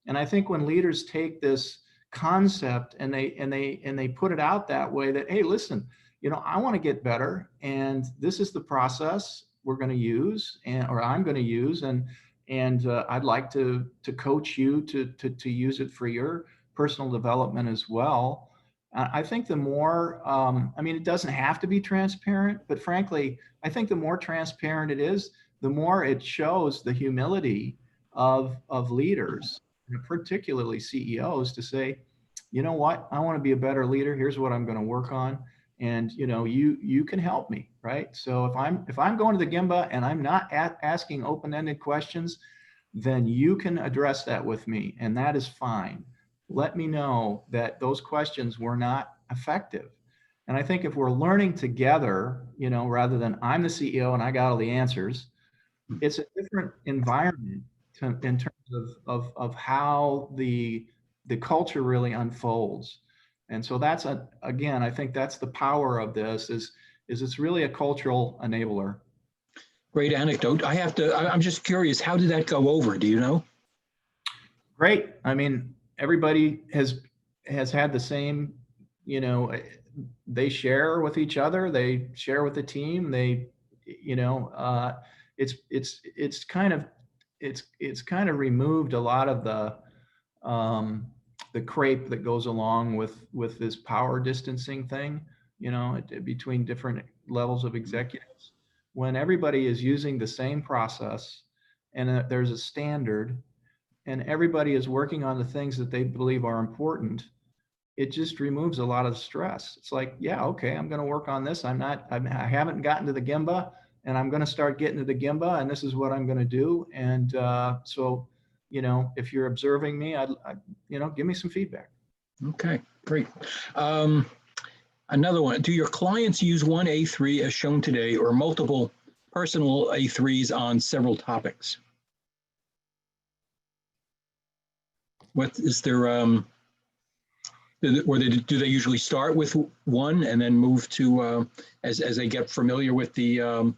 And I think when leaders take this concept and they put it out that way, that, hey, listen, I want to get better, and this is the process we're going to use, or I'm going to use, and I'd like to coach you to use it for your personal development as well. I think the more, I mean, it doesn't have to be transparent, but frankly, I think the more transparent it is, the more it shows the humility of leaders, and particularly CEOs, to say, you know what, I want to be a better leader. Here's what I'm going to work on. And, you know, you can help me, right? So if I'm going to the Gemba and I'm not asking open-ended questions, then you can address that with me, and that is fine. Let me know that those questions were not effective. And I think if we're learning together, you know, rather than I'm the CEO and I got all the answers, it's a different environment in terms of how the culture really unfolds. And so that's again, I think that's the power of this is it's really a cultural enabler. Great anecdote. I'm just curious, how did that go over? Do you know? Great. I mean, everybody has had the same, you know, they share with each other, they share with the team, they, you know, it's kind of removed a lot of the crepe that goes along with this power distancing thing, you know, between different levels of executives. When everybody is using the same process and there's a standard and everybody is working on the things that they believe are important, it just removes a lot of stress. It's like, yeah, okay, I'm going to work on this. I haven't gotten to the Gemba, and I'm going to start getting to the Gemba, and this is what I'm going to do. And so, you know, if you're observing me, you know, give me some feedback. Okay, great. Another one, do your clients use one A3 as shown today or multiple personal A3s on several topics? What is their, or do they usually start with one and then move to, as they get familiar with doing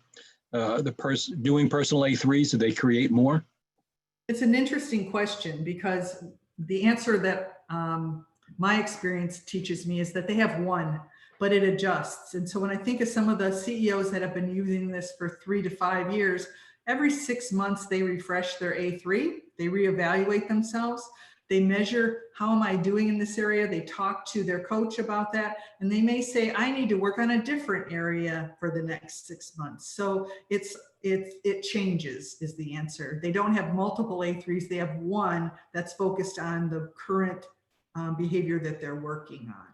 personal A3s, do they create more? It's an interesting question, because the answer that my experience teaches me is that they have one, but it adjusts. And so when I think of some of the CEOs that have been using this for 3 to 5 years, every 6 months they refresh their A3, they reevaluate themselves, they measure, how am I doing in this area? They talk to their coach about that, and they may say, I need to work on a different area for the next 6 months. So it changes is the answer. They don't have multiple A3s, they have one that's focused on the current behavior that they're working on.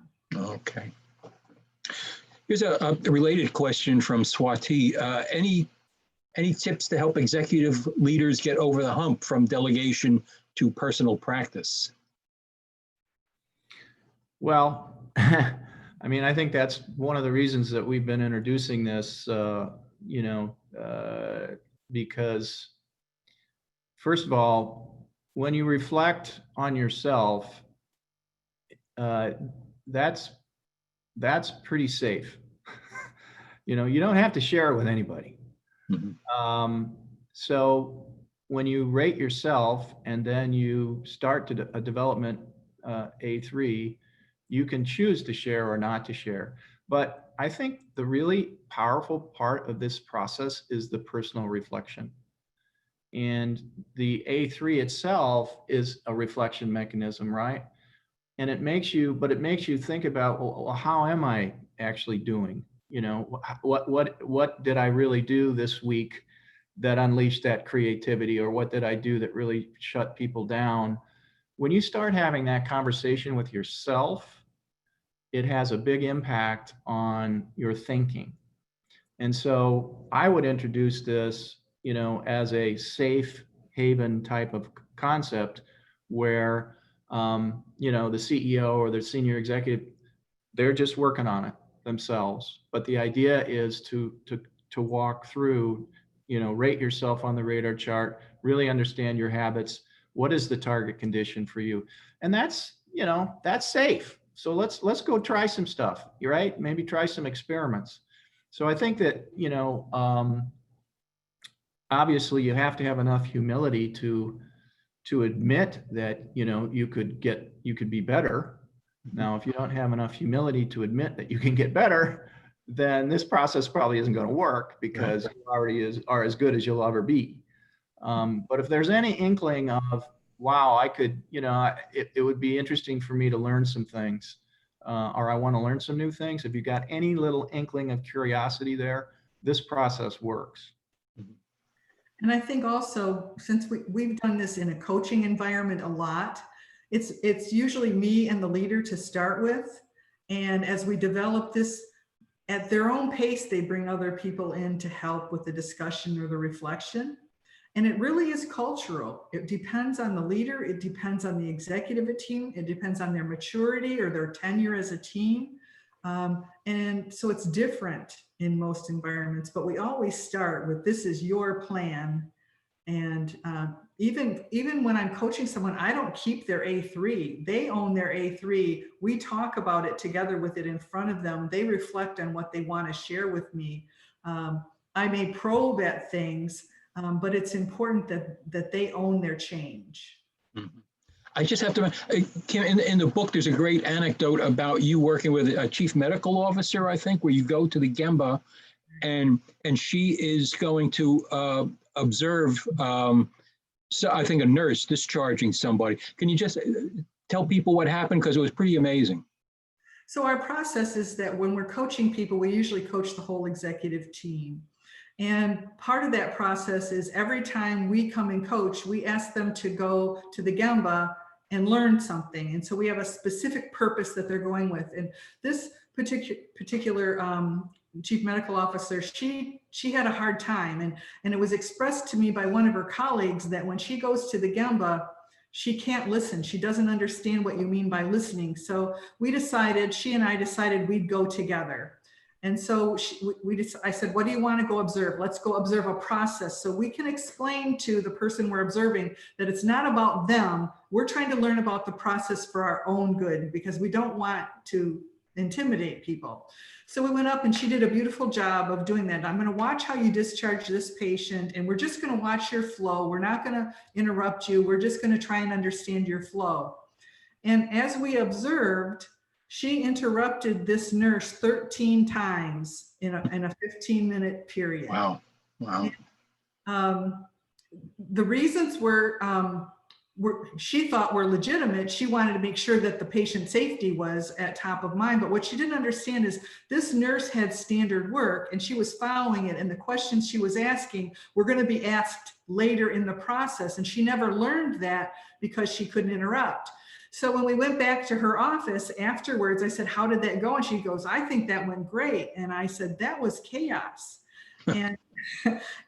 Okay. Here's a related question from Swati. Any tips to help executive leaders get over the hump from delegation to personal practice? Well, I mean, I think that's one of the reasons that we've been introducing this, you know, because first of all, when you reflect on yourself, that's pretty safe. You know, you don't have to share it with anybody. Mm-hmm. So when you rate yourself and then you start to a development A3, you can choose to share or not to share. But I think the really powerful part of this process is the personal reflection. And the A3 itself is a reflection mechanism, right? And it makes you think about, well, how am I actually doing? You know, what did I really do this week that unleashed that creativity, or what did I do that really shut people down? When you start having that conversation with yourself, it has a big impact on your thinking. And so I would introduce this, you know, as a safe haven type of concept where, you know, the CEO or the senior executive, they're just working on it themselves. But the idea is to walk through, you know, rate yourself on the radar chart, really understand your habits. What is the target condition for you? And that's, you know, that's safe. So let's go try some stuff, right? Maybe try some experiments. So I think that, you know, obviously you have to have enough humility to admit that, you know, you could be better. Now, if you don't have enough humility to admit that you can get better, then this process probably isn't going to work, because you already are as good as you'll ever be. But if there's any inkling of, wow, I could, it would be interesting for me to learn some things, or I want to learn some new things. If you got any little inkling of curiosity there, this process works. And I think also, since we've done this in a coaching environment a lot, it's usually me and the leader to start with. And as we develop this at their own pace, they bring other people in to help with the discussion or the reflection. And it really is cultural. It depends on the leader. It depends on the executive team. It depends on their maturity or their tenure as a team. And so it's different in most environments, but we always start with, this is your plan. And even when I'm coaching someone, I don't keep their A3. They own their A3. We talk about it together with it in front of them. They reflect on what they want to share with me. I may probe at things, but it's important that they own their change. Mm-hmm. I just have to, Kim, in the book, there's a great anecdote about you working with a chief medical officer, I think, where you go to the Gemba and she is going to observe, so I think a nurse discharging somebody. Can you just tell people what happened? Because it was pretty amazing. So our process is that when we're coaching people, we usually coach the whole executive team. And part of that process is every time we come and coach, we ask them to go to the Gemba and learn something. And so we have a specific purpose that they're going with. And this particular chief medical officer, she had a hard time. And it was expressed to me by one of her colleagues that when she goes to the Gemba, she can't listen. She doesn't understand what you mean by listening. So she and I decided we'd go together. And so I said, what do you want to go observe? Let's go observe a process so we can explain to the person we're observing that it's not about them. We're trying to learn about the process for our own good because we don't want to intimidate people. So we went up and she did a beautiful job of doing that. I'm going to watch how you discharge this patient and we're just going to watch your flow. We're not going to interrupt you. We're just going to try and understand your flow. And as we observed, she interrupted this nurse 13 times in a 15-minute period. Wow. Wow. And, the reasons she thought were legitimate. She wanted to make sure that the patient safety was at top of mind. But what she didn't understand is this nurse had standard work and she was following it. And the questions she was asking were going to be asked later in the process. And she never learned that because she couldn't interrupt. So when we went back to her office afterwards, I said, how did that go? And she goes, I think that went great. And I said, that was chaos. And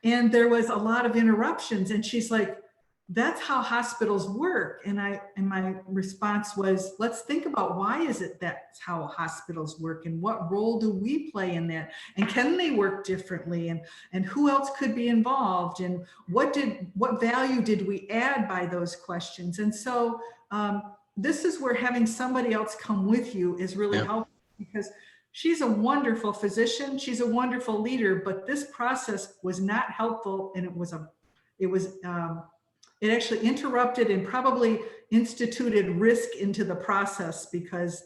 there was a lot of interruptions. And she's like, that's how hospitals work. And my response was, let's think about why is it that's how hospitals work and what role do we play in that? And can they work differently? And who else could be involved? And what value did we add by those questions? And so, this is where having somebody else come with you is really helpful because she's a wonderful physician. She's a wonderful leader, but this process was not helpful. And it actually interrupted and probably instituted risk into the process because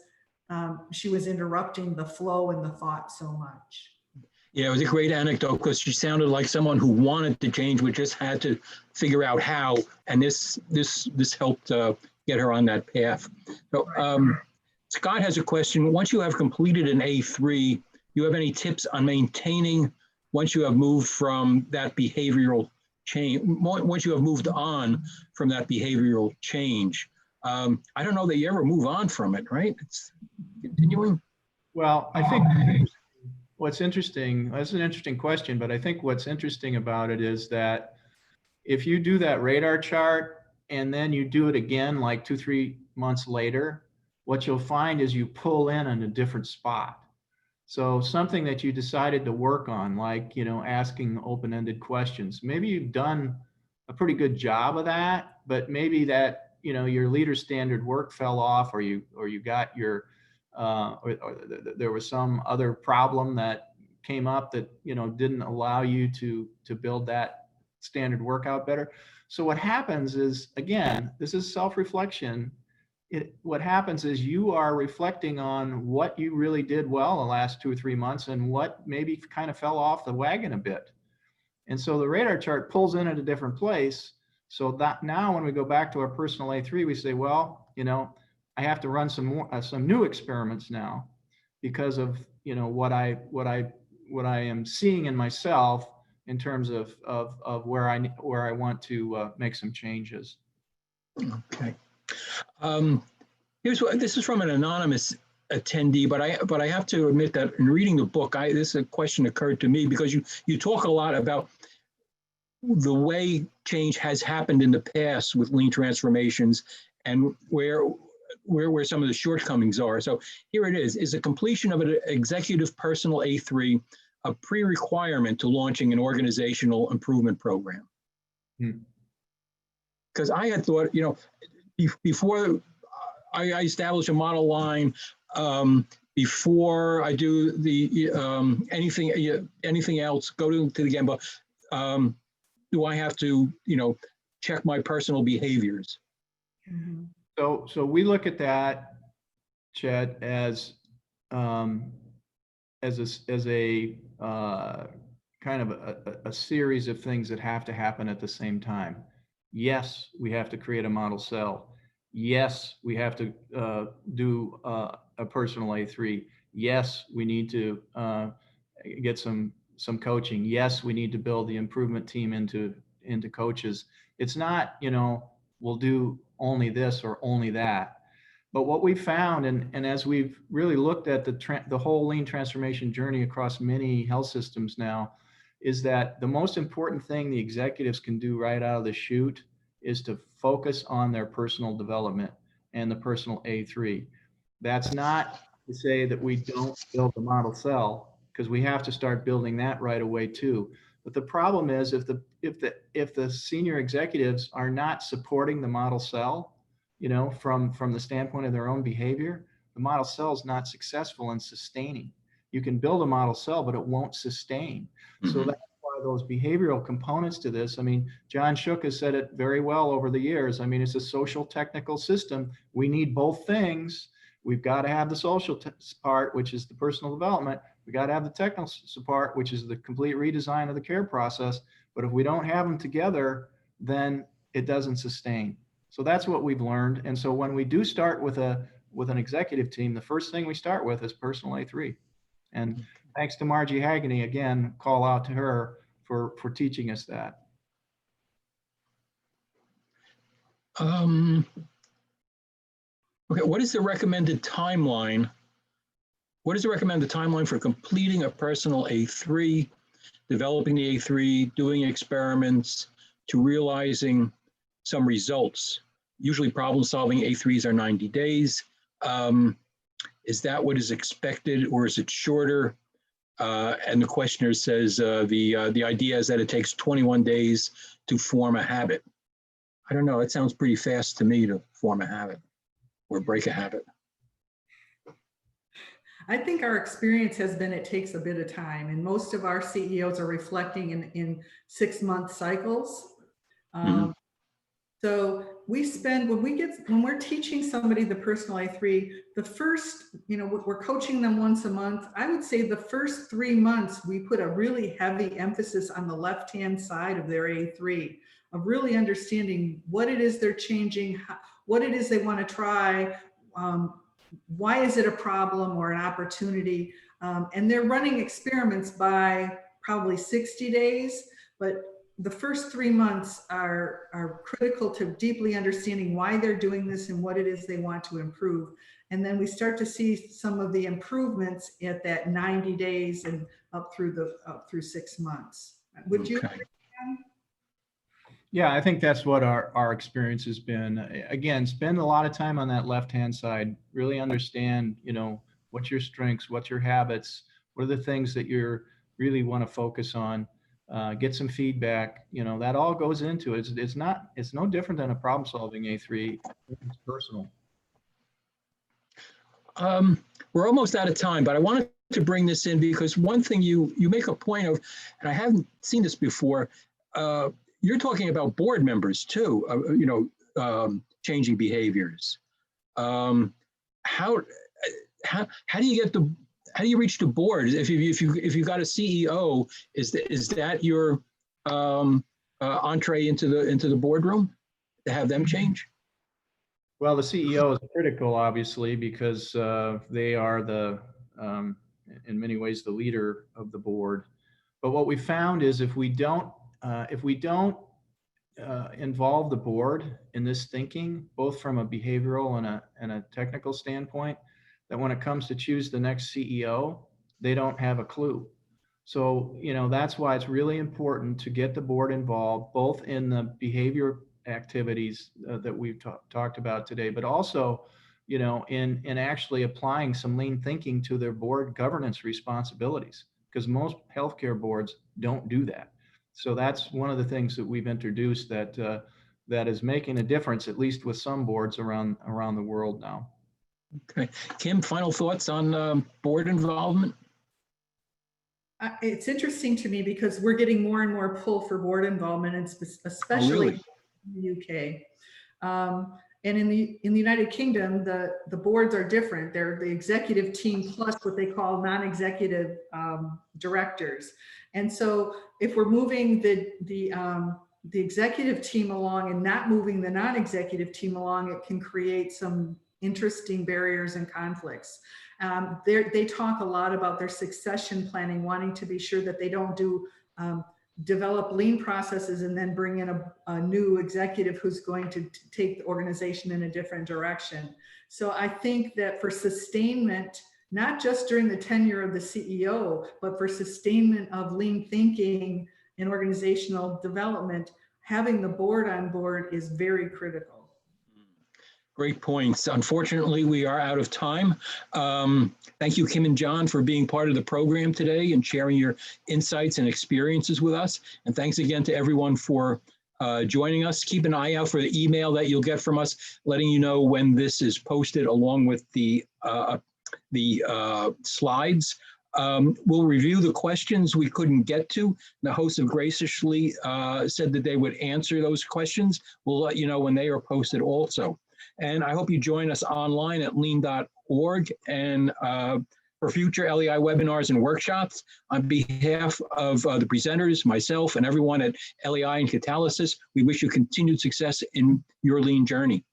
she was interrupting the flow and the thought so much. Yeah, it was a great anecdote because she sounded like someone who wanted to change, but just had to figure out how. And this helped get her on that path. So, Scott has a question. Once you have completed an A3, do you have any tips on maintaining once you have moved from that behavioral change, once you have moved on from that behavioral change? I don't know that you ever move on from it, right? It's continuing. Well, I think what's interesting, that's an interesting question, but I think what's interesting about it is that if you do that radar chart and then you do it again like 2-3 months later, what you'll find is you pull in a different spot. So something that you decided to work on, like, asking open-ended questions, maybe you've done a pretty good job of that, but maybe that, your leader standard work fell off, or you got your, or there was some other problem that came up that, didn't allow you to build that standard work out better. So what happens is, again, this is self-reflection. What happens is you are reflecting on what you really did well the last 2 or 3 months and what maybe kind of fell off the wagon a bit. And so the radar chart pulls in at a different place So that now when we go back to our personal A3, we say, well, I have to run some new experiments now because of, what I am seeing in myself in terms of where I want to make some changes. Okay. This is from an anonymous attendee, but I have to admit that in reading the book, this a question occurred to me because you talk a lot about the way change has happened in the past with lean transformations and where some of the shortcomings are. So here it is the completion of an executive personal A3 a pre-requirement to launching an organizational improvement program? Because I had thought, before I establish a model line, before I do the anything else, go to the Gemba, do I have to, check my personal behaviors? Mhm. So we look at that, Chet, as a kind of a series of things that have to happen at the same time. Yes, we have to create a model cell. Yes, we have to do a personal A3. Yes, we need to get some coaching. Yes, we need to build the improvement team into coaches. It's not, we'll do only this or only that. But what we found, and as we've really looked at the whole lean transformation journey across many health systems now, is that the most important thing the executives can do right out of the chute is to focus on their personal development and the personal A3. That's not to say that we don't build the model cell, because we have to start building that right away too. But the problem is if the senior executives are not supporting the model cell, from the standpoint of their own behavior, the model cell is not successful in sustaining. You can build a model cell, but it won't sustain. Mm-hmm. So that's why those behavioral components to this, John Shook has said it very well over the years. It's a social technical system. We need both things. We've got to have the social part, which is the personal development. We got to have the technical part, which is the complete redesign of the care process. But if we don't have them together, then it doesn't sustain. So that's what we've learned. And so when we do start with an executive team, the first thing we start with is personal A3. And thanks to Margie Hagney, again, call out to her for teaching us that. Okay, what is the recommended timeline? What is the recommended timeline for completing a personal A3, developing the A3, doing experiments, to realizing some results? Usually problem-solving A3s are 90 days. Is that what is expected, or is it shorter? And the questioner says the idea is that it takes 21 days to form a habit. I don't know, it sounds pretty fast to me to form a habit or break a habit. I think our experience has been it takes a bit of time, and most of our CEOs are reflecting in 6-month cycles. So we spend, when we're teaching somebody the personal A3, the first, we're coaching them once a month. I would say the first 3 months, we put a really heavy emphasis on the left-hand side of their A3, of really understanding what it is they're changing, what it is they want to try, why is it a problem or an opportunity? And they're running experiments by probably 60 days, but the first 3 months are critical to deeply understanding why they're doing this and what it is they want to improve. And then we start to see some of the improvements at that 90 days and up through 6 months. Would you? Okay. Yeah, I think that's what our experience has been. Again, spend a lot of time on that left-hand side, really understand, what's your strengths, what's your habits, what are the things that you really want to focus on, get some feedback, that all goes into it. It's no different than a problem-solving A3. It's personal. We're almost out of time, but I wanted to bring this in because one thing you make a point of, and I haven't seen this before, you're talking about board members too, changing behaviors. How do you reach the board? If you got a CEO, is that your entree into the boardroom to have them change? Well, the CEO is critical, obviously, because they are in many ways, the leader of the board. But what we found is if we don't involve the board in this thinking, both from a behavioral and a technical standpoint, that when it comes to choose the next CEO, they don't have a clue. So, that's why it's really important to get the board involved, both in the behavior activities that we've talked about today, but also, in actually applying some lean thinking to their board governance responsibilities, because most healthcare boards don't do that. So that's one of the things that we've introduced that is making a difference, at least with some boards around the world now. Okay. Kim, final thoughts on board involvement? It's interesting to me because we're getting more and more pull for board involvement, and especially really? in the UK. And in the United Kingdom, the boards are different. They're the executive team plus what they call non-executive directors. And so if we're moving the executive team along and not moving the non-executive team along, it can create some interesting barriers and conflicts. They talk a lot about their succession planning, wanting to be sure that they don't develop lean processes and then bring in a new executive who's going to take the organization in a different direction. So I think that for sustainment, not just during the tenure of the CEO, but for sustainment of lean thinking and organizational development, having the board on board is very critical. Great points. Unfortunately, we are out of time. Thank you, Kim and John, for being part of the program today and sharing your insights and experiences with us. And thanks again to everyone for joining us. Keep an eye out for the email that you'll get from us, letting you know when this is posted along with the slides. We'll review the questions we couldn't get to. The hosts have graciously said that they would answer those questions. We'll let you know when they are posted also. And I hope you join us online at lean.org and for future LEI webinars and workshops. On behalf of the presenters, myself, and everyone at LEI and Catalysis, we wish you continued success in your lean journey.